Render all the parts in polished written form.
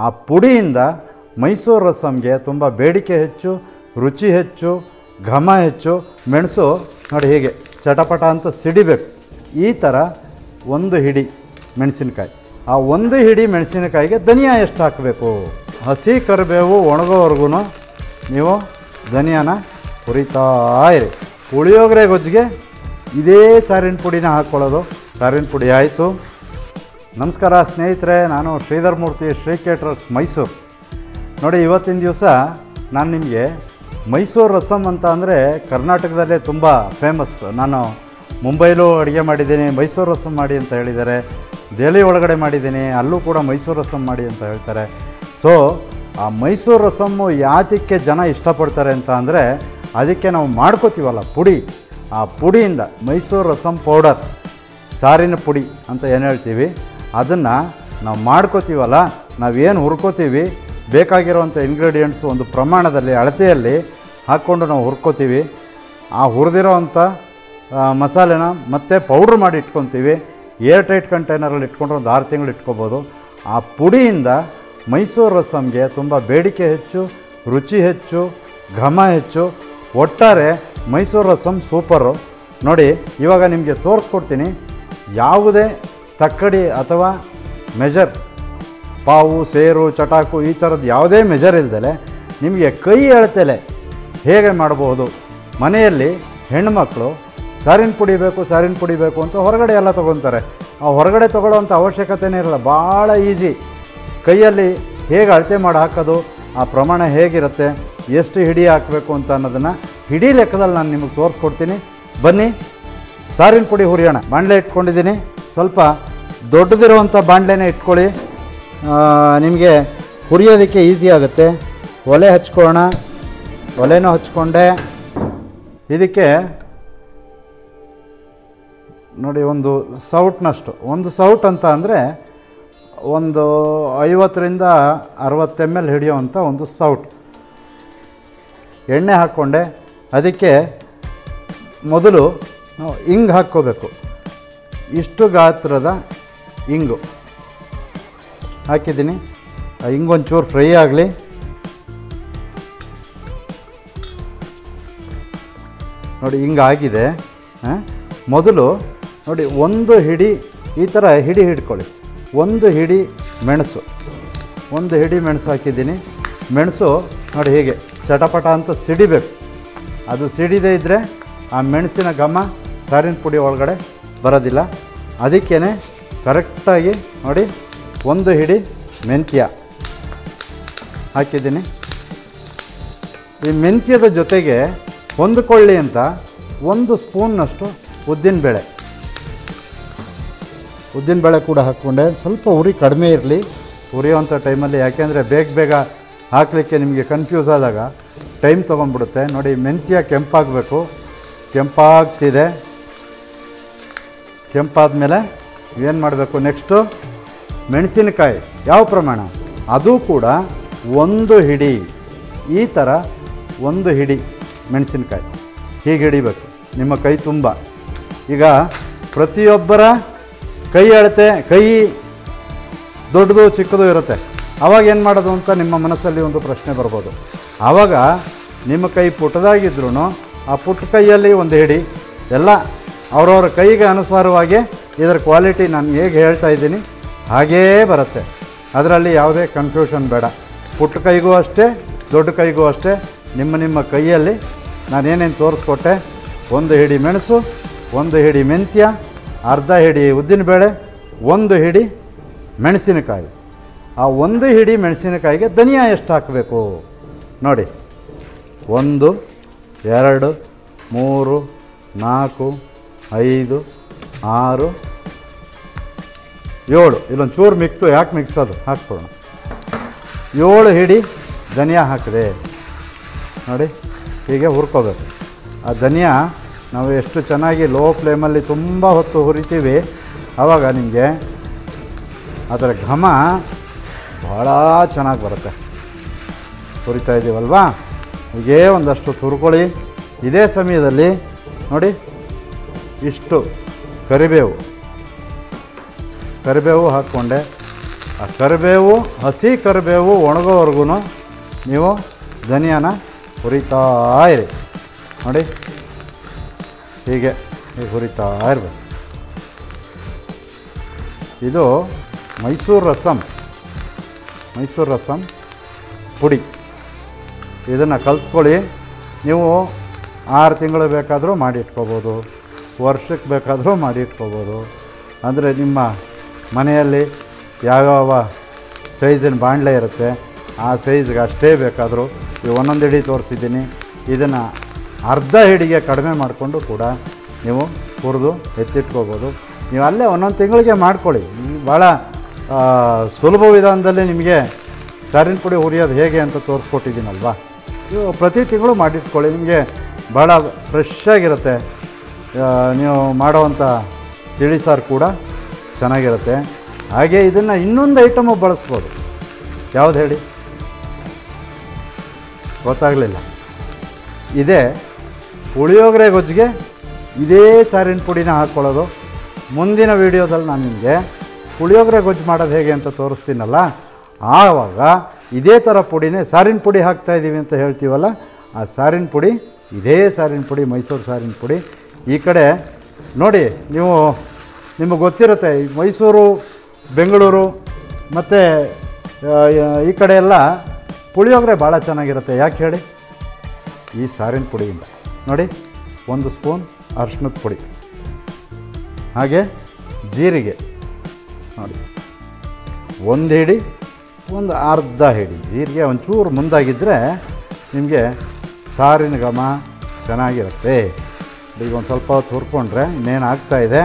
ಆ ಪುಡಿಯಿಂದ ಮೈಸೂರು ರಸಮ್ಗೆ ತುಂಬ ಬೇಡಿಕೆ ಹೆಚ್ಚು, ರುಚಿ ಹೆಚ್ಚು, ಘಮ ಹೆಚ್ಚು. ಮೆಣಸು ನೋಡಿ ಹೀಗೆ ಚಟಪಟ ಅಂತ ಸಿಡಿಬೇಕು. ಈ ಥರ ಒಂದು ಹಿಡಿ ಮೆಣಸಿನಕಾಯಿ. ಆ ಒಂದು ಹಿಡಿ ಮೆಣಸಿನಕಾಯಿಗೆ ಧನಿಯಾ ಎಷ್ಟು ಹಾಕಬೇಕು? ಹಸಿ ಕರಿಬೇವು ಒಣಗೋವರೆಗೂ ನೀವು ಧನಿಯಾನ ಹುರಿತಾ ಇರಿ. ಪುಳಿಯೋಗರೆ ಗೊಜ್ಜಿಗೆ ಇದೇ ಸಾರಿನ ಪುಡಿನ ಹಾಕ್ಕೊಳ್ಳೋದು. ಸಾರಿನ ಪುಡಿ ಆಯಿತು. ನಮಸ್ಕಾರ ಸ್ನೇಹಿತರೆ, ನಾನು ಶ್ರೀಧರ್ ಮೂರ್ತಿ, ಶ್ರೀ ಕೇಟರರ್ಸ್ ಮೈಸೂರು. ನೋಡಿ, ಇವತ್ತಿನ ದಿವಸ ನಾನು ನಿಮಗೆ ಮೈಸೂರು ರಸಮ್ ಅಂತ ಅಂದರೆ ಕರ್ನಾಟಕದಲ್ಲೇ ತುಂಬ ಫೇಮಸ್. ನಾನು ಮುಂಬೈಲೂ ಅಡುಗೆ ಮಾಡಿದ್ದೀನಿ, ಮೈಸೂರು ರಸಮ್ ಮಾಡಿ ಅಂತ ಹೇಳಿದ್ದಾರೆ. ದೆಹಲಿ ಒಳಗಡೆ ಮಾಡಿದ್ದೀನಿ, ಅಲ್ಲೂ ಕೂಡ ಮೈಸೂರು ರಸಮ್ ಮಾಡಿ ಅಂತ ಹೇಳ್ತಾರೆ. ಸೊ ಆ ಮೈಸೂರು ರಸಮ್ಮು ಯಾತಕ್ಕೆ ಜನ ಇಷ್ಟಪಡ್ತಾರೆ ಅಂತ ಅಂದರೆ ಅದಕ್ಕೆ ನಾವು ಮಾಡ್ಕೋತೀವಲ್ಲ ಪುಡಿ, ಆ ಪುಡಿಯಿಂದ ಮೈಸೂರು ರಸಮ್ ಪೌಡರ್, ಸಾರಿನ ಪುಡಿ ಅಂತ ಏನು ಹೇಳ್ತೀವಿ, ಅದನ್ನು ನಾವು ಮಾಡ್ಕೋತೀವಲ್ಲ, ನಾವೇನು ಹುರ್ಕೋತೀವಿ, ಬೇಕಾಗಿರೋವಂಥ ಇಂಗ್ರೀಡಿಯೆಂಟ್ಸು ಒಂದು ಪ್ರಮಾಣದಲ್ಲಿ ಅಳತೆಯಲ್ಲಿ ಹಾಕ್ಕೊಂಡು ನಾವು ಹುರ್ಕೋತೀವಿ. ಆ ಹುರಿದಿರೋವಂಥ ಮಸಾಲೆನ ಮತ್ತೆ ಪೌಡ್ರ್ ಮಾಡಿ ಇಟ್ಕೊತೀವಿ. ಏರ್ ಟೈಟ್ ಕಂಟೈನರಲ್ಲಿ ಇಟ್ಕೊಂಡ್ರೆ ಒಂದು 6 ತಿಂಗಳು ಇಟ್ಕೊಬೋದು. ಆ ಪುಡಿಯಿಂದ ಮೈಸೂರು ರಸಮ್ಗೆ ತುಂಬ ಬೇಡಿಕೆ ಹೆಚ್ಚು, ರುಚಿ ಹೆಚ್ಚು, ಘಮ ಹೆಚ್ಚು. ಒಟ್ಟಾರೆ ಮೈಸೂರು ರಸಮ್ ಸೂಪರು. ನೋಡಿ, ಇವಾಗ ನಿಮಗೆ ತೋರಿಸ್ಕೊಡ್ತೀನಿ. ಯಾವುದೇ ತಕ್ಕಡಿ ಅಥವಾ ಮೆಜರ್, ಪಾವು, ಸೇರು, ಚಟಾಕು ಈ ಥರದ್ದು ಯಾವುದೇ ಮೆಜರ್ ಇಲ್ದಲೆ ನಿಮಗೆ ಕೈ ಅಳತೆಲೆ ಹೇಗೆ ಮಾಡಬಹುದು. ಮನೆಯಲ್ಲಿ ಹೆಣ್ಣುಮಕ್ಕಳು ಸಾರಿನ ಪುಡಿ ಬೇಕು, ಸಾರಿನ ಪುಡಿ ಬೇಕು ಅಂತ ಹೊರಗಡೆ ಎಲ್ಲ ತೊಗೊತಾರೆ. ಆ ಹೊರಗಡೆ ತೊಗೊಳ್ಳೋವಂಥ ಅವಶ್ಯಕತೆನೇ ಇರಲ್ಲ. ಭಾಳ ಈಸಿ. ಕೈಯಲ್ಲಿ ಹೇಗೆ ಅಳತೆ ಮಾಡಿ ಹಾಕೋದು, ಆ ಪ್ರಮಾಣ ಹೇಗಿರುತ್ತೆ, ಎಷ್ಟು ಹಿಡಿ ಹಾಕಬೇಕು ಅಂತ ಅನ್ನೋದನ್ನು ಹಿಡಿ ಲೆಕ್ಕದಲ್ಲಿ ನಾನು ನಿಮಗೆ ತೋರಿಸ್ಕೊಡ್ತೀನಿ. ಬನ್ನಿ, ಸಾರಿನ ಪುಡಿ ಹುರಿಯೋಣ. ಬಾಣಲೆ ಇಟ್ಕೊಂಡಿದ್ದೀನಿ. ಸ್ವಲ್ಪ ದೊಡ್ಡದಿರುವಂಥ ಬಾಣಲೆನೇ ಇಟ್ಕೊಳ್ಳಿ, ನಿಮಗೆ ಹುರಿಯೋದಕ್ಕೆ ಈಸಿ ಆಗುತ್ತೆ. ಒಲೆ ಹಚ್ಕೊಳ್ಳೋಣ. ಒಲೆನೂ ಹಚ್ಕೊಂಡೆ. ಇದಕ್ಕೆ ನೋಡಿ ಒಂದು ಸೌಟ್ನಷ್ಟು, ಒಂದು ಸೌಟ್ ಅಂತ ಅಂದರೆ ಒಂದು 50 ರಿಂದ 60 ml ಹಿಡಿಯೋವಂಥ ಒಂದು ಸೌಟ್ ಎಣ್ಣೆ ಹಾಕ್ಕೊಂಡೆ. ಅದಕ್ಕೆ ಮೊದಲು ನಾವು ಇಂಗು ಹಾಕ್ಕೋಬೇಕು. ಇಷ್ಟು ಗಾತ್ರದ ಇಂಗು ಹಾಕಿದ್ದೀನಿ. ಆ ಇಂಗೊಂಚೂರು ಫ್ರೈ ಆಗಲಿ. ನೋಡಿ, ಹಿಂಗಾಗಿದೆ. ಮೊದಲು ನೋಡಿ, ಒಂದು ಹಿಡಿ ಈ ಥರ ಹಿಡಿ ಹಿಡ್ಕೊಳ್ಳಿ. ಒಂದು ಹಿಡಿ ಮೆಣಸು, ಒಂದು ಹಿಡಿ ಮೆಣಸು ಹಾಕಿದ್ದೀನಿ. ಮೆಣಸು ನೋಡಿ ಹೀಗೆ ಚಟಪಟ ಅಂತ ಸಿಡಿಬೇಕು. ಅದು ಸಿಡಿದೇ ಇದ್ದರೆ ಆ ಮೆಣಸಿನ ಘಮ ಸಾರಿನ ಪುಡಿ ಒಳಗಡೆ ಬರೋದಿಲ್ಲ. ಅದಕ್ಕೇ ಕರೆಕ್ಟಾಗಿ ನೋಡಿ ಒಂದು ಹಿಡಿ ಮೆಂತ್ಯ ಹಾಕಿದ್ದೀನಿ. ಈ ಮೆಂತ್ಯದ ಜೊತೆಗೆ ಹೊಂದಿಕೊಳ್ಳಿ ಅಂತ 1 ಸ್ಪೂನ್ನಷ್ಟು ಉದ್ದಿನಬೇಳೆ ಕೂಡ ಹಾಕ್ಕೊಂಡೆ. ಸ್ವಲ್ಪ ಉರಿ ಕಡಿಮೆ ಇರಲಿ ಉರಿಯೋವಂಥ ಟೈಮಲ್ಲಿ, ಯಾಕೆಂದರೆ ಬೇಗ ಹಾಕಲಿಕ್ಕೆ ನಿಮಗೆ ಕನ್ಫ್ಯೂಸ್ ಆದಾಗ ಟೈಮ್ ತೊಗೊಂಡ್ಬಿಡುತ್ತೆ. ನೋಡಿ, ಮೆಂತ್ಯ ಕೆಂಪಾಗಬೇಕು. ಕೆಂಪಾಗ್ತಿದೆ. ಕೆಂಪಾದ ಮೇಲೆ ಏನು ಮಾಡಬೇಕು, ನೆಕ್ಸ್ಟು ಮೆಣಸಿನಕಾಯಿ ಯಾವ ಪ್ರಮಾಣ, ಅದು ಕೂಡ ಒಂದು ಹಿಡಿ. ಈ ಥರ ಒಂದು ಹಿಡಿ ಮೆಣಸಿನಕಾಯಿ ಹೀಗೆ ಹಿಡಿಬೇಕು ನಿಮ್ಮ ಕೈ ತುಂಬ. ಈಗ ಪ್ರತಿಯೊಬ್ಬರ ಕೈ ಅಳತೆ, ಕೈ ದೊಡ್ಡದು ಚಿಕ್ಕದು ಇರುತ್ತೆ. ಆವಾಗ ಏನು ಮಾಡೋದು ಅಂತ ನಿಮ್ಮ ಮನಸ್ಸಲ್ಲಿ ಒಂದು ಪ್ರಶ್ನೆ ಬರ್ಬೋದು. ಆವಾಗ ನಿಮ್ಮ ಕೈ ಪುಟ್ಟದಾಗಿದ್ರೂ ಆ ಪುಟ್ಟ ಕೈಯಲ್ಲಿ ಒಂದು ಹಿಡಿ, ಎಲ್ಲ ಅವರವರ ಕೈಗೆ ಅನುಸಾರವಾಗಿ ಇದರ ಕ್ವಾಲಿಟಿ ನಾನು ಹೇಗೆ ಹೇಳ್ತಾ ಇದ್ದೀನಿ ಹಾಗೇ ಬರುತ್ತೆ. ಅದರಲ್ಲಿ ಯಾವುದೇ ಕನ್ಫ್ಯೂಷನ್ ಬೇಡ. ಪುಟ್ಟ ಕೈಗೂ ಅಷ್ಟೇ, ದೊಡ್ಡ ಕೈಗೂ ಅಷ್ಟೇ. ನಿಮ್ಮ ಕೈಯಲ್ಲಿ ನಾನೇನೇನು ತೋರಿಸ್ಕೊಟ್ಟೆ, ಒಂದು ಹಿಡಿ ಮೆಣಸು, ಒಂದು ಹಿಡಿ ಮೆಂತ್ಯ, ಅರ್ಧ ಹಿಡಿ ಉದ್ದಿನಬೇಳೆ, ಒಂದು ಹಿಡಿ ಮೆಣಸಿನಕಾಯಿ. ಆ ಒಂದು ಹಿಡಿ ಮೆಣಸಿನಕಾಯಿಗೆ ಧನಿಯಾ ಎಷ್ಟು ಹಾಕಬೇಕು ನೋಡಿ. 1 2 3 4 5 6 7 ಇಲ್ಲೊಂದು ಚೂರು ಮಿಕ್ತು, ಯಾಕೆ ಮಿಕ್ಸೋದು, ಹಾಕ್ಕೊಳ್ಳೋಣ. 7 ಹಿಡಿ ಧನಿಯಾ ಹಾಕಿದೆ ನೋಡಿ. ಹೀಗೆ ಹುರ್ಕೋಬೇಕು. ಆ ಧನಿಯಾ ನಾವು ಎಷ್ಟು ಚೆನ್ನಾಗಿ ಲೋ ಫ್ಲೇಮಲ್ಲಿ ತುಂಬ ಹೊತ್ತು ಹುರಿತೀವಿ, ಆವಾಗ ನಿಮಗೆ ಅದರ ಘಮ ಭಾಳ ಚೆನ್ನಾಗಿ ಬರುತ್ತೆ. ಹುರಿತಾ ಇದ್ದೀವಲ್ವಾ, ಹೀಗೇ ಒಂದಷ್ಟು ಹುರ್ಕೊಳ್ಳಿ. ಇದೇ ಸಮಯದಲ್ಲಿ ನೋಡಿ, ಇಷ್ಟು ಕರಿಬೇವು ಹಾಕ್ಕೊಂಡೆ. ಆ ಕರಿಬೇವು, ಹಸಿ ಕರಿಬೇವು ಒಣಗೋವರೆಗೂ ನೀವು ಧನಿಯಾನ ಹುರಿತಾ ಇರಿ. ನೋಡಿ ಹೀಗೆ ಹುರಿತಾ ಇರಬೇಕು. ಇದು ಮೈಸೂರು ರಸಂ ಪುಡಿ. ಇದನ್ನು ಕಲ್ತ್ಕೊಳ್ಳಿ. ನೀವು 6 ತಿಂಗಳು ಬೇಕಾದರೂ ಮಾಡಿ ಇಟ್ಕೋಬೋದು, ವರ್ಷಕ್ಕೆ ಬೇಕಾದರೂ ಮಾಡಿ ಇಟ್ಕೋಬೋದು. ಅಂದರೆ ನಿಮ್ಮ ಮನೆಯಲ್ಲಿ ಯಾವ್ಯಾವ ಸೈಜಿನ ಬಾಣಲೆ ಇರುತ್ತೆ ಆ ಸೈಜ್ಗೆ ಅಷ್ಟೇ ಬೇಕಾದರೂ ಒಂದೊಂದು ಹಿಡಿ ತೋರಿಸಿದ್ದೀನಿ. ಇದನ್ನು ಅರ್ಧ ಹಿಡಿಗೆ ಕಡಿಮೆ ಮಾಡಿಕೊಂಡು ಕೂಡ ನೀವು ಹುರಿದು ಎತ್ತಿಟ್ಕೋಬೋದು. ನೀವು ಅಲ್ಲೇ ಒಂದೊಂದು ತಿಂಗಳಿಗೆ ಮಾಡ್ಕೊಳ್ಳಿ. ಭಾಳ ಸುಲಭ ವಿಧಾನದಲ್ಲಿ ನಿಮಗೆ ಸಾರಿನ ಪುಡಿ ಹುರಿಯೋದು ಹೇಗೆ ಅಂತ ತೋರಿಸ್ಕೊಟ್ಟಿದ್ದೀನಲ್ವ. ನೀವು ಪ್ರತಿ ತಿಂಗಳು ಮಾಡಿಟ್ಕೊಳ್ಳಿ. ನಿಮಗೆ ಭಾಳ ಫ್ರೆಶ್ ಆಗಿರುತ್ತೆ. ನೀವು ಮಾಡೋವಂಥ ತಿಳಿ ಸಾರು ಕೂಡ ಚೆನ್ನಾಗಿರುತ್ತೆ. ಹಾಗೆ ಇದನ್ನು ಇನ್ನೊಂದು ಐಟಮು ಬಳಸ್ಬೋದು. ಯಾವುದು ಹೇಳಿ? ಗೊತ್ತಾಗಲಿಲ್ಲ. ಇದೇ ಪುಳಿಯೋಗರೆ ಗೊಜ್ಜಿಗೆ ಇದೇ ಸಾರಿನ ಪುಡಿನ ಹಾಕ್ಕೊಳ್ಳೋದು. ಮುಂದಿನ ವೀಡಿಯೋದಲ್ಲಿ ನಾನು ನಿಮಗೆ ಪುಳಿಯೋಗರೆ ಗೊಜ್ಜು ಮಾಡೋದು ಹೇಗೆ ಅಂತ ತೋರಿಸ್ತೀನಲ್ಲ, ಆವಾಗ ಇದೇ ಥರ ಪುಡಿನೇ ಸಾರಿನ ಪುಡಿ ಹಾಕ್ತಾಯಿದ್ದೀವಿ ಅಂತ ಹೇಳ್ತೀವಲ್ಲ, ಆ ಸಾರಿನ ಪುಡಿ ಇದೇ ಸಾರಿನ ಪುಡಿ, ಮೈಸೂರು ಸಾರಿನ ಪುಡಿ. ಈ ಕಡೆ ನೋಡಿ, ನಿಮಗೆ ಗೊತ್ತಿರುತ್ತೆ, ಮೈಸೂರು, ಬೆಂಗಳೂರು ಮತ್ತು ಈ ಕಡೆ ಎಲ್ಲ ಪುಳಿಯೋಗರೆ ಭಾಳ ಚೆನ್ನಾಗಿರುತ್ತೆ. ಯಾಕೆ ಹೇಳಿ? ಈ ಸಾರಿನ ಪುಡಿಯಿಂದ. ನೋಡಿ, 1 ಸ್ಪೂನ್ ಅರಿಶಿಣದ ಪುಡಿ, ಹಾಗೆ ಜೀರಿಗೆ ನೋಡಿ 1 ಹಿಡಿ, 1 ಅರ್ಧ ಹಿಡಿ ಜೀರಿಗೆ ಒಂಚೂರು ಮುಂದಾಗಿದ್ದರೆ ನಿಮಗೆ ಸಾರಿನ ಘಮ ಚೆನ್ನಾಗಿರುತ್ತೆ. ಈಗ ಒಂದು ಸ್ವಲ್ಪ ಹೊತ್ತು ಹುರ್ಕೊಂಡ್ರೆ ಇನ್ನೇನು ಆಗ್ತಾಯಿದೆ.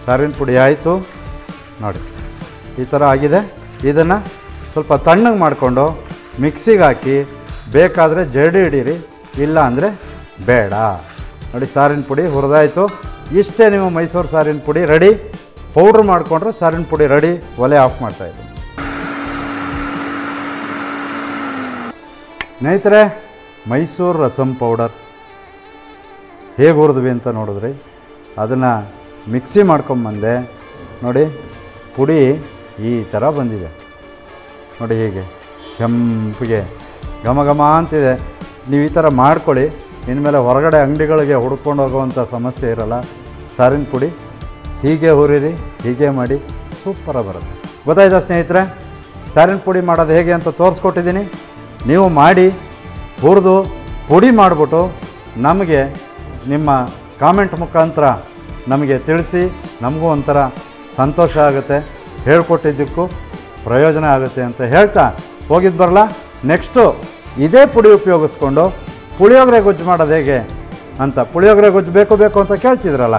ಸಾರಿನ ಪುಡಿ ಆಯಿತು ನೋಡಿ, ಈ ಥರ ಆಗಿದೆ. ಇದನ್ನು ಸ್ವಲ್ಪ ತಣ್ಣಗೆ ಮಾಡಿಕೊಂಡು ಮಿಕ್ಸಿಗೆ ಹಾಕಿ ಬೇಕಾದರೆ ಜಡಿ ಹಿಡೀರಿ, ಇಲ್ಲ ಅಂದರೆ ಬೇಡ. ನೋಡಿ, ಸಾರಿನ ಪುಡಿ ಹುರಿದಾಯಿತು. ಇಷ್ಟೇ ನಿಮ್ಮ ಮೈಸೂರು ಸಾರಿನ ಪುಡಿ ರೆಡಿ. ಪೌಡ್ರ್ ಮಾಡಿಕೊಂಡ್ರೆ ಸಾರಿನ ಪುಡಿ ರೆಡಿ. ಒಲೆ ಆಫ್ ಮಾಡ್ತಾಯಿದ್ದೀನಿ. ಸ್ನೇಹಿತರೆ, ಮೈಸೂರು ರಸಂ ಪೌಡರ್ ಹೇಗೆ ಹುರಿದ್ವಿ ಅಂತ ನೋಡಿದ್ರಿ. ಅದನ್ನು ಮಿಕ್ಸಿ ಮಾಡ್ಕೊಂಬಂದೆ. ನೋಡಿ, ಪುಡಿ ಈ ಥರ ಬಂದಿದೆ. ನೋಡಿ, ಹೀಗೆ ಕೆಂಪಿಗೆ ಘಮ ಘಮ ಅಂತಿದೆ. ನೀವು ಈ ಥರ ಮಾಡ್ಕೊಳ್ಳಿ. ಇನ್ಮೇಲೆ ಹೊರಗಡೆ ಅಂಗಡಿಗಳಿಗೆ ಹುಡ್ಕೊಂಡು ಹೋಗುವಂಥ ಸಮಸ್ಯೆ ಇರೋಲ್ಲ. ಸಾರಿನ ಪುಡಿ ಹೀಗೆ ಹುರಿರಿ, ಹೀಗೆ ಮಾಡಿ, ಸೂಪರಾಗಿ ಬರುತ್ತೆ. ಗೊತ್ತಾಯ್ತಾ ಸ್ನೇಹಿತರೆ? ಸಾರಿನ ಪುಡಿ ಮಾಡೋದು ಹೇಗೆ ಅಂತ ತೋರಿಸ್ಕೊಟ್ಟಿದ್ದೀನಿ. ನೀವು ಮಾಡಿ ಹುರಿದು ಪುಡಿ ಮಾಡಿಬಿಟ್ಟು ನಮಗೆ ನಿಮ್ಮ ಕಾಮೆಂಟ್ ಮುಖಾಂತರ ನಮಗೆ ತಿಳಿಸಿ. ನಮಗೂ ಒಂಥರ ಸಂತೋಷ ಆಗುತ್ತೆ, ಹೇಳ್ಕೊಟ್ಟಿದ್ದಕ್ಕೂ ಪ್ರಯೋಜನ ಆಗುತ್ತೆ ಅಂತ ಹೇಳ್ತಾ ಹೋಗಿದ್ದು ಬರಲ್ಲ. ನೆಕ್ಸ್ಟು ಇದೇ ಪುಡಿ ಉಪಯೋಗಿಸ್ಕೊಂಡು ಪುಳಿಯೋಗರೆ ಗೊಜ್ಜು ಮಾಡೋದು ಹೇಗೆ ಅಂತ, ಪುಳಿಯೋಗರೆ ಗೊಜ್ಜು ಬೇಕು ಅಂತ ಕೇಳ್ತಿದ್ರಲ್ಲ,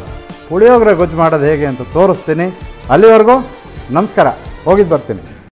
ಪುಳಿಯೋಗರೆ ಗೊಜ್ಜು ಮಾಡೋದು ಹೇಗೆ ಅಂತ ತೋರಿಸ್ತೀನಿ. ಅಲ್ಲಿವರೆಗೂ ನಮಸ್ಕಾರ. ಹೋಗಿದ್ದು ಬರ್ತೀನಿ.